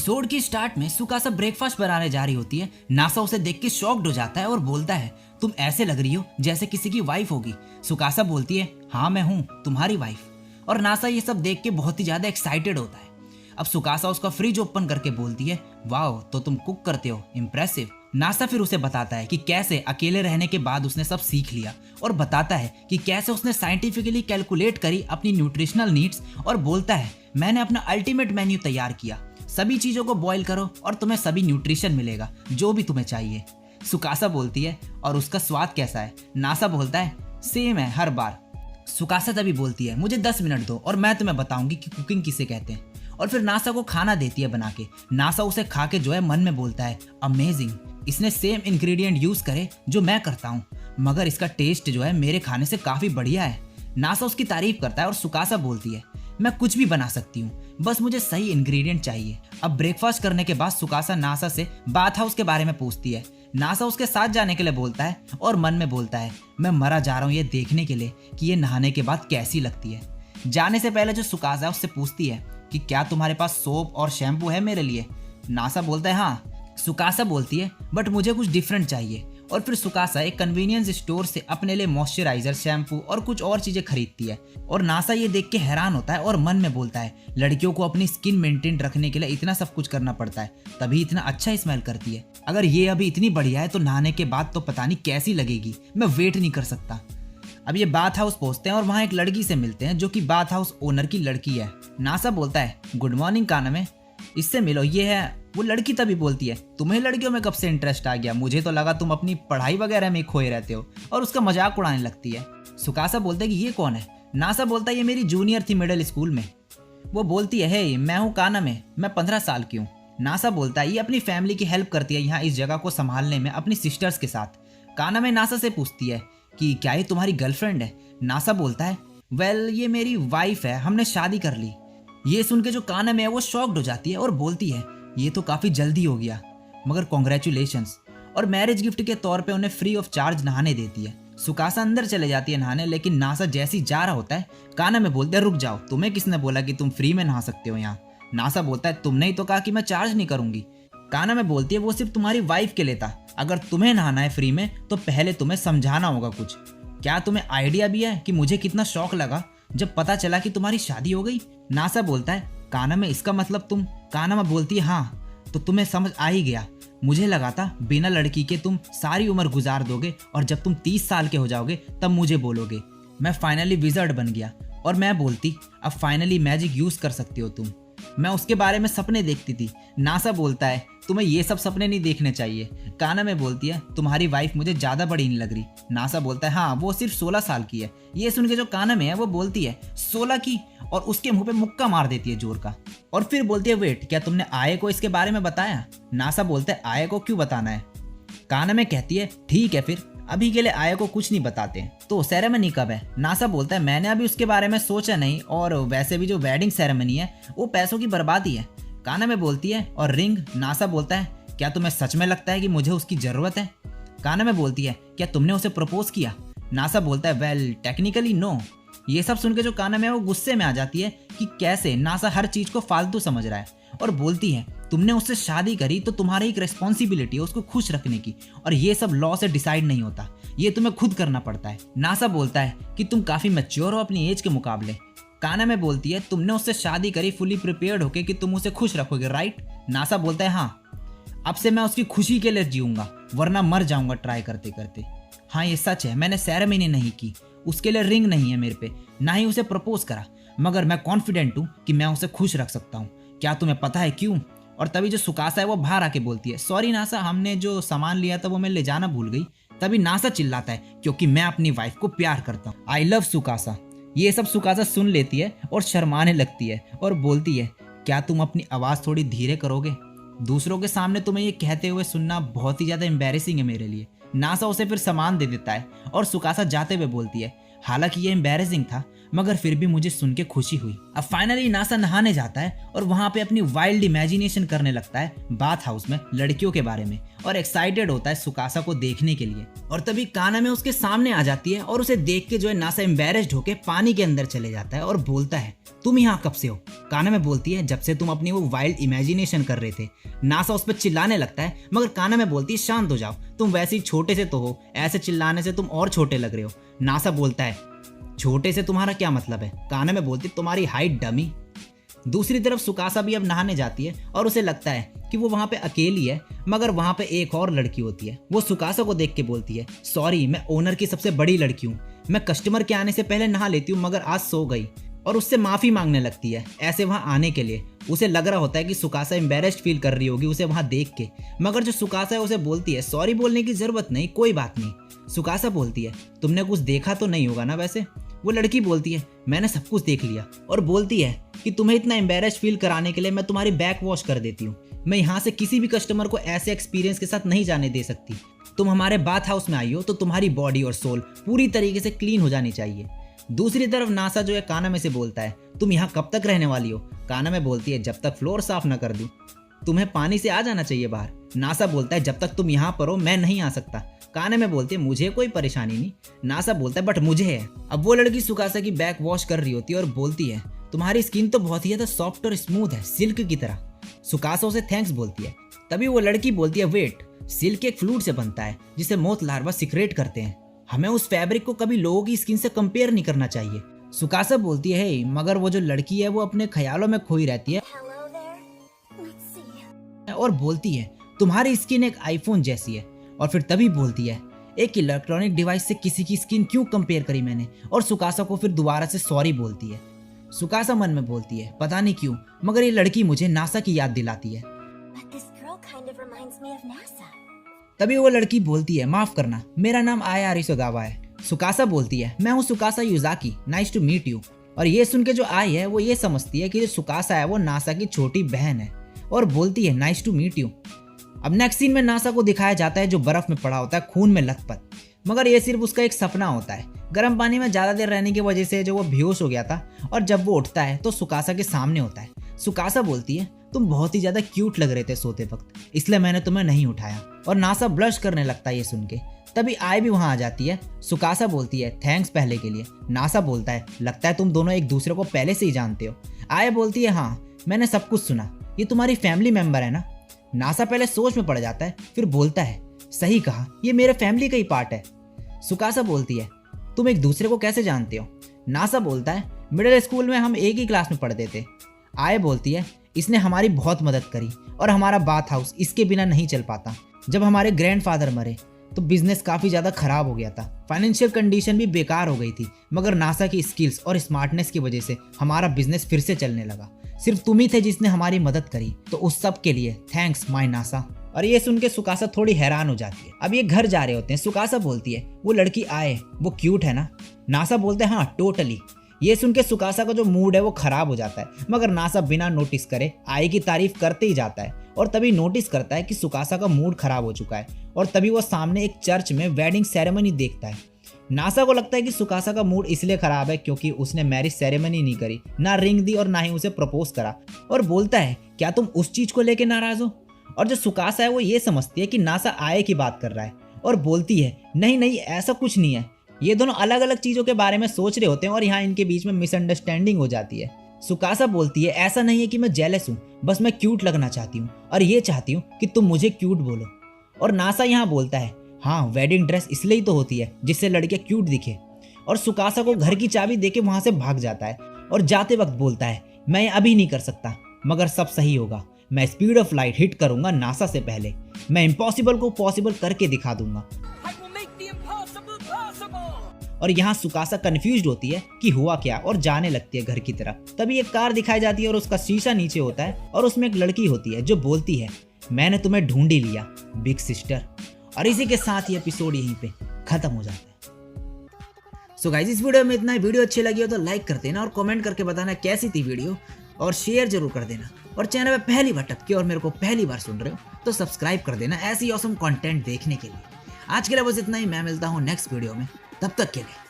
Episode की start में सुकासा breakfast बनाने जा रही होती है। नासा उसे देख के शॉक्ड हो जाता है और बोलता है, तुम ऐसे लग रही हो जैसे किसी की वाइफ होगी। सुकासा बोलती है, हाँ मैं हूँ तुम्हारी वाइफ। और नासा ये सब देख के बहुत ही ज्यादा एक्साइटेड होता है। अब सुकासा उसका फ्रिज ओपन करके बोलती है, वाओ तो तुम कुक करते हो, इम्प्रेसिव। नासा फिर उसे बताता है कि कैसे अकेले रहने के बाद उसने सब सीख लिया और बताता है कि कैसे उसने साइंटिफिकली कैलकुलेट करी अपनी न्यूट्रिशनल नीड्स और बोलता है, मैंने अपना अल्टीमेट मेन्यू तैयार किया। सभी चीजों को बॉईल करो और तुम्हें सभी न्यूट्रिशन मिलेगा जो भी तुम्हें चाहिए। सुकासा बोलती है, और उसका स्वाद कैसा है? नासा बोलता है, सेम है हर बार। सुकासा तभी बोलती है, मुझे 10 मिनट दो और मैं तुम्हें बताऊंगी कि कुकिंग किसे कहते हैं। और फिर नासा को खाना देती है बना के। नासा उसे खा के जो है मन में बोलता है, अमेजिंग, इसने सेम इंग्रेडिएंट यूज करे जो मैं करता हूँ, मगर इसका टेस्ट जो है मेरे खाने से काफी बढ़िया है। नासा उसकी तारीफ करता है और सुकासा बोलती है, मैं कुछ भी बना सकती हूँ, बस मुझे सही इंग्रेडिएंट चाहिए। अब ब्रेकफास्ट करने के बाद सुकासा नासा से बाथ हाउस के बारे में पूछती है। नासा उसके साथ जाने के लिए बोलता है और मन में बोलता है, मैं मरा जा रहा हूँ ये देखने के लिए कि ये नहाने के बाद कैसी लगती है। जाने से पहले जो सुकासा उससे पूछती है कि क्या तुम्हारे पास सोप और शैम्पू है मेरे लिए? नासा बोलता है हाँ। सुकासा बोलती है, बट मुझे कुछ डिफरेंट चाहिए। और फिर सुकासा एक कन्वीनियंस स्टोर से अपने लिए मॉइस्चराइजर, शैम्पू और कुछ और चीजें खरीदती है। और नासा ये देख के हैरान होता है और मन में बोलता है, लड़कियों को अपनी स्किन मेंटेन रखने के लिए इतना सब कुछ करना पड़ता है, तभी इतना अच्छा स्मेल करती है। अगर ये अभी इतनी बढ़िया है तो नहाने के बाद तो पता नहीं कैसी लगेगी, मैं वेट नहीं कर सकता। अब ये बाथ हाउस पहुंचते हैं और वहाँ एक लड़की से मिलते हैं जो कि बाथ हाउस ओनर की लड़की है। नासा बोलता है, गुड मॉर्निंग कानमे, इससे मिलो, ये है वो लड़की। तभी बोलती है, तुम्हें लड़कियों में कब से इंटरेस्ट आ गया? मुझे तो लगा तुम अपनी पढ़ाई वगैरह में खोए रहते हो। और उसका मजाक उड़ाने लगती है। सुकासा बोलता है कि ये कौन है? नासा बोलता है, ये मेरी जूनियर थी मिडिल स्कूल में। वो बोलती है, हे मैं हूँ कानमे, मैं 15 साल की हूँ। नासा बोलता है, ये अपनी फैमिली की हेल्प करती है यहाँ इस जगह को संभालने में अपनी सिस्टर्स के साथ। कानमे नासा से पूछती है कि क्या ये तुम्हारी गर्लफ्रेंड है? नासा बोलता है, वेल ये मेरी वाइफ है, हमने शादी कर ली। ये सुन के जो कानमे है वो शॉक्ड हो जाती है और बोलती है, ये तो काफी जल्दी हो गया, मगर कॉन्ग्रेचुलेशंस। और मैरिज गिफ्ट के तौर पे उन्हें फ्री ऑफ चार्ज नहाने देती है। सुकासा अंदर चले जाती है नहाने, लेकिन नासा जैसी जा रहा होता है कानमे बोलते हैं, रुक जाओ, तुम्हें किसने बोला कि तुम फ्री में नहा सकते हो यहाँ? नासा बोलता है, तुमने ही तो कहा कि मैं चार्ज नहीं करूंगी। कानमे बोलती है, वो सिर्फ तुम्हारी वाइफ के लिए था, अगर तुम्हें नहाना है फ्री में तो पहले तुम्हें समझाना होगा कुछ। क्या तुम्हें आइडिया भी है कि मुझे कितना शौक लगा जब पता चला कि तुम्हारी शादी हो गई? नासा बोलता है, कानमे इसका मतलब तुम? कानमे बोलती है, हाँ तो तुम्हें समझ आ ही गया, मुझे लगा था बिना लड़की के तुम सारी उम्र गुजार दोगे और जब तुम 30 साल के हो जाओगे तब मुझे बोलोगे। मैं फाइनली विजर्ड बन गया और मैं बोलती, अब फाइनली मैजिक यूज कर सकती हो तुम। मैं उसके बारे में सपने देखती थी। नासा बोलता है, तुम्हें ये सब सपने नहीं देखने चाहिए। कानमे बोलती है, तुम्हारी वाइफ मुझे ज्यादा बड़ी नहीं लग रही। नासा बोलता है, हाँ वो सिर्फ 16 साल की है। ये सुन के जो कानमे है वो बोलती है, 16 की? और उसके मुंह पे मुक्का मार देती है जोर का। और फिर बोलती है, वेट, क्या तुमने आये को इसके बारे में बताया? नासा बोलता है, आये को क्यों बताना है? कानमे कहती है, ठीक है फिर अभी के लिए आये को कुछ नहीं बताते। तो सेरेमनी कब है? नासा बोलता है, मैंने अभी उसके बारे में सोचा नहीं, और वैसे भी जो वेडिंग सेरेमनी है वो पैसों की बर्बादी है। कानमे बोलती है, और रिंग? नासा बोलता है, क्या तुम्हें सच में लगता है कि मुझे उसकी जरूरत है? कानमे बोलती है, क्या तुमने उसे प्रपोज किया? नासा बोलता है, वेल टेक्निकली नो। ये सब सुन के जो कानमे है वो गुस्से में आ जाती है कि कैसे नासा हर चीज को फालतू समझ रहा है, और बोलती है, तुमने उससे शादी करी तो तुम्हारी एक रिस्पॉन्सिबिलिटी है उसको खुश रखने की, और ये सब लॉ से डिसाइड नहीं होता, ये तुम्हें खुद करना पड़ता है। नासा बोलता है कि तुम काफी मैच्योर हो अपनी एज के मुकाबले। कानमे बोलती है, तुमने उससे शादी करी फुली प्रिपेयर्ड होके कि तुम उसे खुश रखोगे, राइट? नासा बोलता है, हाँ, अब से मैं उसकी खुशी के लिए जीऊंगा, वरना मर जाऊंगा ट्राई करते करते। हाँ ये सच है, मैंने सेरेमनी नहीं की, उसके लिए रिंग नहीं है मेरे पे, ना ही उसे प्रपोज करा, मगर मैं कॉन्फिडेंट हूँ कि मैं उसे खुश रख सकता हूँ। क्या तुम्हें पता है क्यों? और तभी जो सुकासा है वो बाहर आके बोलती है, सॉरी नासा, हमने जो सामान लिया था वो मैं ले जाना भूल गई। तभी नासा चिल्लाता है, क्योंकि मैं अपनी वाइफ को प्यार करता हूँ, आई लव सुकासा। ये सब सुकासा सुन लेती है और शर्माने लगती है और बोलती है, क्या तुम अपनी आवाज थोड़ी धीरे करोगे? दूसरों के सामने तुम्हें ये कहते हुए सुनना बहुत ही ज्यादा एम्बैरेसिंग है मेरे लिए। नासा उसे फिर सामान दे देता है और सुकासा जाते हुए बोलती है, हालांकि ये एम्बैरेसिंग था, मगर फिर भी मुझे सुन के खुशी हुई। अब फाइनली नासा नहाने जाता है और वहाँ पे अपनी वाइल्ड इमेजिनेशन करने लगता है बाथ हाउस में लड़कियों के बारे में और एक्साइटेड होता है सुकासा को देखने के लिए। और तभी काना में उसके सामने आ जाती है और उसे देख के जो है नासा एम्बैरेस्ड होके पानी के अंदर चले जाता है और बोलता है तुम यहाँ कब से हो? काना में बोलती है जब से तुम अपनी वो वाइल्ड इमेजिनेशन कर रहे थे। नासा उस पर चिल्लाने लगता है मगर काना में बोलती है शांत हो जाओ, तुम वैसे ही छोटे से तो हो, ऐसे चिल्लाने से तुम और छोटे लग रहे हो। नासा बोलता है छोटे से तुम्हारा क्या मतलब है? काना में बोलती तुम्हारी हाइट डमी। दूसरी तरफ सुकासा भी अब नहाने जाती है और उसे लगता है कि वो वहाँ पे अकेली है, मगर वहाँ पे एक और लड़की होती है। वो सुकासा को देख के बोलती है सॉरी, मैं ओनर की सबसे बड़ी लड़की हूँ, मैं कस्टमर के आने से पहले नहा लेती हूँ मगर आज सो गई। और उससे माफी मांगने लगती है ऐसे वहाँ आने के लिए। उसे लग रहा होता है कि सुकासा एम्बैरेस्ड फील कर रही होगी उसे वहाँ देख के, मगर जो सुकासा है उसे बोलती है सॉरी बोलने की जरूरत नहीं, कोई बात नहीं। सुकासा बोलती है तुमने कुछ देखा तो नहीं होगा ना वैसे? वो लड़की बोलती है मैंने सब कुछ देख लिया और बोलती है कि तुम्हें इतना एम्बैरेस्ड फील कराने के लिए मैं तुम्हारी बैक वॉश कर देती हूँ। मैं यहाँ से किसी भी कस्टमर को ऐसे एक्सपीरियंस के साथ नहीं जाने दे सकती। तुम हमारे बाथ हाउस में आई हो तो तुम्हारी बॉडी और सोल पूरी तरीके से क्लीन हो जानी चाहिए। दूसरी तरफ नासा जो है काना में से बोलता है तुम यहाँ कब तक रहने वाली हो? काना में बोलती है जब तक फ्लोर साफ ना कर दूं, तुम्हें पानी से आ जाना चाहिए बाहर। नासा बोलता है जब तक तुम यहाँ पर हो मैं नहीं आ सकता। काना में बोलती है मुझे कोई परेशानी नहीं। नासा बोलता है बट मुझे है। अब वो लड़की सुकासा की बैक वॉश कर रही होती है और बोलती है तुम्हारी स्किन तो बहुत ही ज्यादा सॉफ्ट और स्मूथ है, सिल्क की तरह। सुकासा उसे थैंक्स बोलती है। तभी वो लड़की बोलती है वेट, सिल्क एक फ्लूइड से बनता है जिसे मोथ लार्वा सिक्रेट करते हैं, हमें उस फैब्रिक को कभी लोगों की स्किन से कंपेयर नहीं करना चाहिए। सुकासा बोलती है हे, मगर वो जो लड़की है वो अपने ख्यालों में खोई रहती है और बोलती है तुम्हारी स्किन एक आईफोन जैसी है। और फिर तभी बोलती है एक इलेक्ट्रॉनिक डिवाइस से किसी की स्किन क्यों कंपेयर करी मैंने। और सुकासा को फिर दोबारा से सॉरी बोलती है। सुकासा मन में बोलती है पता नहीं क्यों मगर ये लड़की मुझे नासा की याद दिलाती है। तभी वो लड़की बोलती है माफ करना, मेरा नाम आया अरिसोगावा है। सुकासा बोलती है मैं हूँ सुकासा युजाकी, नाइस टू मीट यू। और ये सुन के जो आई है वो ये समझती है कि जो सुकासा है वो नासा की छोटी बहन है और बोलती है नाइस टू मीट यू। अब नेक्स्ट सीन में नासा को दिखाया जाता है जो बर्फ में पड़ा होता है खून में लथपथ, मगर ये सिर्फ उसका एक सपना होता है। गर्म पानी में ज्यादा देर रहने की वजह से जो वो बेहोश हो गया था और जब वो उठता है तो सुकासा के सामने होता है। सुकासा बोलती है तुम बहुत ही ज्यादा क्यूट लग रहे थे सोते वक्त, इसलिए मैंने तुम्हें नहीं उठाया। और नासा ब्लश करने लगता है ये सुन के। तभी आय भी वहां आ जाती है। सुकासा बोलती है थैंक्स पहले के लिए। नासा बोलता है लगता है तुम दोनों एक दूसरे को पहले से ही जानते हो। आय बोलती है हाँ मैंने सब कुछ सुना, ये तुम्हारी फैमिली मेंबर है ना? नासा पहले सोच में पड़ जाता है फिर बोलता है सही कहा, ये मेरे फैमिली का ही पार्ट है। सुकासा बोलती है तुम एक दूसरे को कैसे जानते हो? नासा बोलता है मिडिल स्कूल में हम एक ही क्लास में पढ़ते थे। आय बोलती है इसने हमारी बहुत मदद करी और हमारा बाथ हाउस इसके बिना नहीं चल पाता। जब हमारे ग्रैंडफादर मरे तो बिजनेस काफ़ी ज़्यादा खराब हो गया था, फाइनेंशियल कंडीशन भी बेकार हो गई थी, मगर नासा की स्किल्स और स्मार्टनेस की वजह से हमारा बिजनेस फिर से चलने लगा। सिर्फ तुम ही थे जिसने हमारी मदद करी, तो उस सब के लिए थैंक्स माय नासा। और ये सुन के सुकासा थोड़ी हैरान हो जाती है। अब ये घर जा रहे होते हैं। सुकासा बोलती है वो लड़की आए वो क्यूट है ना? नासा बोलते हैं हाँ टोटली। ये सुन के सुकासा का जो मूड है वो खराब हो जाता है, मगर नासा बिना नोटिस करे आय की तारीफ करते ही जाता है। और तभी नोटिस करता है कि सुकासा का मूड खराब हो चुका है और तभी वो सामने एक चर्च में वेडिंग सेरेमनी देखता है। नासा को लगता है कि सुकासा का मूड इसलिए खराब है क्योंकि उसने मैरिज सेरेमनी नहीं करी, ना रिंग दी और ना ही उसे प्रपोज करा। और बोलता है क्या तुम उस चीज को लेके नाराज हो? और जो सुकासा है वो ये समझती है कि नासा आय की बात कर रहा है और बोलती है नहीं नहीं ऐसा कुछ नहीं है, ये दोनों अलग अलग चीजों के बारे में सोच रहे होते हैं और यहाँ इनके बीच में मिसअंडरस्टैंडिंग हो जाती है। सुकासा बोलती है ऐसा नहीं है कि मैं जेलस हूँ, बस मैं क्यूट लगना चाहती हूँ और ये चाहती हूँ कि तुम मुझे क्यूट बोलो। और नासा यहाँ बोलता है हाँ वेडिंग ड्रेस इसलिए ही तो होती है जिससे लड़कियां क्यूट दिखे। और सुकासा को घर की चाबी देके वहां से भाग जाता है और जाते वक्त बोलता है मैं अभी नहीं कर सकता मगर सब सही होगा, मैं स्पीड ऑफ लाइट हिट करूंगा नासा से पहले, मैं इम्पॉसिबल को पॉसिबल करके दिखा दूंगा। और यहाँ सुकासा कंफ्यूज्ड होती है कि हुआ क्या और जाने लगती है घर की तरफ। तभी एक कार दिखाई जाती है और उसका शीशा नीचे होता है और उसमें एक लड़की होती है जो बोलती है मैंने तुम्हें ढूंढ ही लिया बिग सिस्टर। और इसी के साथ ये एपिसोड यहीं पे खत्म हो जाता है। सो गाइस इस वीडियो में इतना ही। वीडियो अच्छी लगी हो तो लाइक कर देना और कमेंट करके बताना कैसी थी वीडियो और शेयर जरूर कर देना। और चैनल पे पहली बार टपके और मेरे को पहली बार सुन रहे हो तो सब्सक्राइब कर देना ऐसी ऑसम कंटेंट देखने के लिए। आज के लिए बस इतना ही। मैं मिलता हूँ नेक्स्ट वीडियो में, तब तक के लिए।